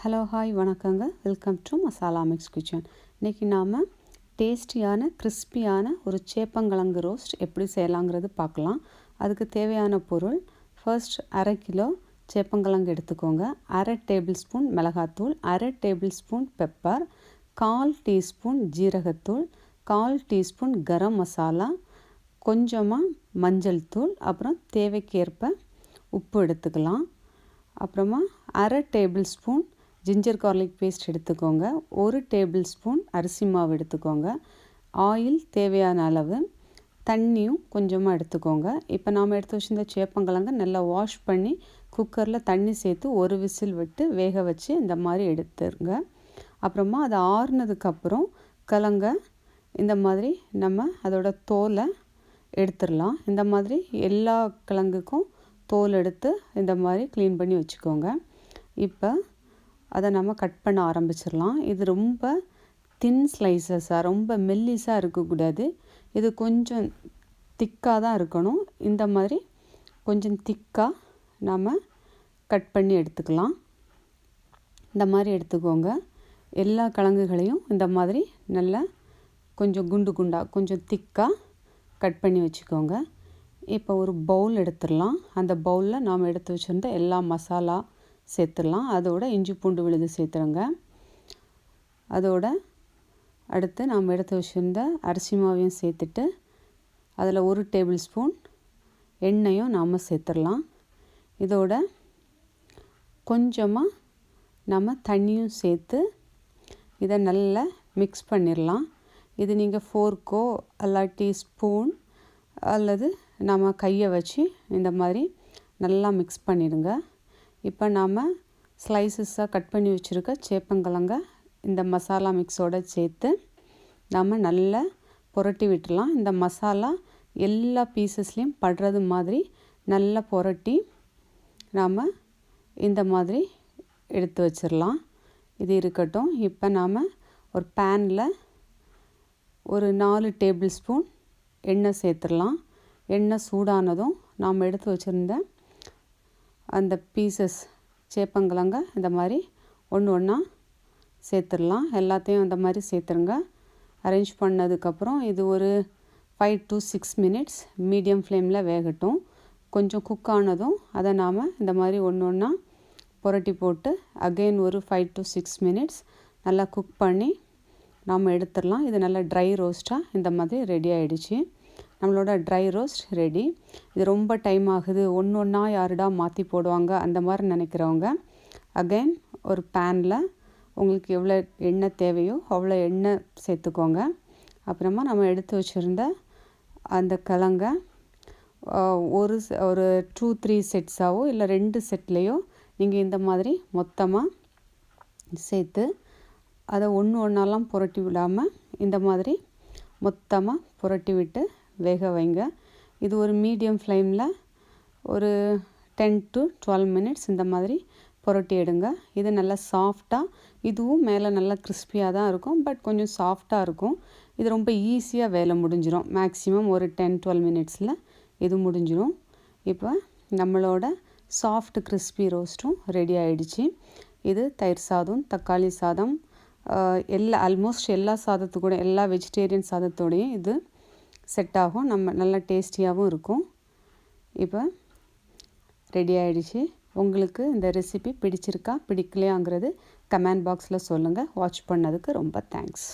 Hello hi வணக்கங்க. Welcome to masala mix kitchen. இன்றைக்கி நாம் டேஸ்டியான கிறிஸ்பியான ஒரு சேப்பங்கிழங்கு ரோஸ்ட் எப்படி செய்யலாங்கிறது பார்க்கலாம். அதுக்கு தேவையான பொருள், ஃபர்ஸ்ட் 1/2 கிலோ சேப்பங்கிழங்கு எடுத்துக்கோங்க. 1/2 டேபிள் ஸ்பூன் மிளகாத்தூள், 1/2 டேபிள் ஸ்பூன் பெப்பர், 1/4 டீஸ்பூன் ஜீரகத்தூள், 1/4 டீஸ்பூன் கரம் மசாலா, கொஞ்சமாக மஞ்சள் தூள், அப்புறம் தேவைக்கேற்ப உப்பு எடுத்துக்கலாம். அப்புறமா 1/2 tablespoon ginger garlic paste எடுத்துக்கோங்க. 1 டேபிள் ஸ்பூன் அரிசி மாவு எடுத்துக்கோங்க. ஆயில் தேவையான அளவு, தண்ணியும் கொஞ்சமாக எடுத்துக்கோங்க. இப்போ நாம் எடுத்து வச்சுருந்த சேப்பங்கிழங்கு நல்லா வாஷ் பண்ணி குக்கரில் தண்ணி சேர்த்து ஒரு விசில் விட்டு வேக வச்சு இந்த மாதிரி எடுத்துருங்க. அப்புறமா அது ஆறுனதுக்கப்புறம் கிழங்க இந்த மாதிரி நம்ம அதோட தோலை எடுத்துடலாம். இந்த மாதிரி எல்லா கிழங்குக்கும் தோல் எடுத்து இந்த மாதிரி க்ளீன் பண்ணி வச்சுக்கோங்க. இப்போ அதை நம்ம கட் பண்ண ஆரம்பிச்சிடலாம். இது ரொம்ப தின் ஸ்லைசஸாக, ரொம்ப மெல்லிஸாக இருக்கக்கூடாது. இது கொஞ்சம் திக்காக தான் இருக்கணும். இந்த மாதிரி கொஞ்சம் திக்காக நம்ம கட் பண்ணி எடுத்துக்கலாம். இந்த மாதிரி எடுத்துக்கோங்க. எல்லா கிழங்குகளையும் இந்த மாதிரி நல்லா கொஞ்சம் குண்டு குண்டாக கொஞ்சம் திக்காக கட் பண்ணி வச்சுக்கோங்க. இப்போ ஒரு பவுல் எடுத்துடலாம். அந்த பவுலில் நாம் எடுத்து வச்சுருந்த எல்லா மசாலா சேர்த்துடலாம். அதோட இஞ்சி பூண்டு விழுது சேர்த்துருங்க. அதோட அடுத்து நாம் எடுத்து வச்சுருந்த அரிசி மாவையும் சேர்த்துட்டு அதில் 1 டேபிள் ஸ்பூன் எண்ணெயும் நாம் சேர்த்துடலாம். இதோட கொஞ்சமாக நம்ம தண்ணியும் சேர்த்து இதை நல்லா மிக்ஸ் பண்ணிடலாம். இது நீங்கள் ஃபோர்க்கோ இல்லாட்டி ஸ்பூன் அல்லது நம்ம கையை வச்சு இந்த மாதிரி நல்லா மிக்ஸ் பண்ணிடுங்க. இப்போ நாம் ஸ்லைசஸாக கட் பண்ணி வச்சுருக்க சேப்பங்கிழங்க இந்த மசாலா மிக்ஸோடு சேர்த்து நாம் நல்லா புரட்டி விட்டுடலாம். இந்த மசாலா எல்லா பீசஸ்லேயும் படுறது மாதிரி நல்லா புரட்டி நாம் இந்த மாதிரி எடுத்து வச்சிடலாம். இது இருக்கட்டும். இப்போ நாம் ஒரு பேனில் ஒரு 4 டேபிள் ஸ்பூன் எண்ணெய் சேர்த்துடலாம். எண்ணெய் சூடானதும் நாம் எடுத்து வச்சுருந்த அந்த பீசஸ் சேப்பங்கிழங்க இந்த மாதிரி ஒன்று ஒன்றா சேர்த்துடலாம். எல்லாத்தையும் இந்த மாதிரி சேர்த்துருங்க. அரேஞ்ச் பண்ணதுக்கப்புறம் இது ஒரு 5 to 6 மினிட்ஸ் மீடியம் ஃப்ளேமில் வேகட்டும். கொஞ்சம் குக் ஆனதும் அதை நாம் இந்த மாதிரி ஒன்று ஒன்றா புரட்டி போட்டு அகெயின் ஒரு 5 to 6 மினிட்ஸ் நல்லா குக் பண்ணி நாம் எடுத்துடலாம். இது நல்லா ட்ரை ரோஸ்ட்டாக இந்த மாதிரி ரெடி ஆகிடுச்சு. நம்மளோட ட்ரை ரோஸ்ட் ரெடி. இது ரொம்ப டைம் ஆகுது, ஒன்று ஒன்றா யாருடா மாற்றி போடுவாங்க அந்த மாதிரி நினைக்கிறவங்க அகைன் ஒரு பேனில் உங்களுக்கு எவ்வளோ எண்ணெய் தேவையோ அவ்வளோ எண்ணெய் சேர்த்துக்கோங்க. அப்புறமா நம்ம எடுத்து வச்சுருந்த அந்த கிழங்க ஒரு 2-3 செட்ஸாவோ இல்லை 2 செட்லேயோ நீங்கள் இந்த மாதிரி மொத்தமாக சேர்த்து அதை ஒன்று ஒன்றாலாம் புரட்டி விடாமல் இந்த மாதிரி மொத்தமாக புரட்டி விட்டு வேக வைங்க. இது ஒரு மீடியம் ஃப்ளேமில் ஒரு 10 to 12 மினிட்ஸ் இந்த மாதிரி புரட்டி எடுங்க. இது நல்லா சாஃப்டாக, இதுவும் மேலே நல்லா கிறிஸ்பியாக தான் இருக்கும், பட் கொஞ்சம் சாஃப்டாக இருக்கும். இது ரொம்ப ஈஸியாக வேலை முடிஞ்சிடும். மேக்ஸிமம் ஒரு 10-12 மினிட்ஸில் இது முடிஞ்சிடும். இப்போ நம்மளோட சாஃப்ட் கிறிஸ்பி ரோஸ்ட்டும் ரெடி ஆகிடுச்சு. இது தயிர் சாதம், தக்காளி சாதம், ஆல்மோஸ்ட் எல்லா சாதத்துக்கூட, எல்லா வெஜிடேரியன் சாதத்தோடையும் இது செட் ஆகும். நம்ம நல்லா டேஸ்டியாகவும் இருக்கும். இப்போ ரெடி ஆகிடுச்சு. உங்களுக்கு இந்த ரெசிபி பிடிச்சிருக்கா பிடிக்கலையாங்கிறது கமெண்ட் பாக்ஸில் சொல்லுங்கள். வாட்ச் பண்ணதுக்கு ரொம்ப தேங்க்ஸ்.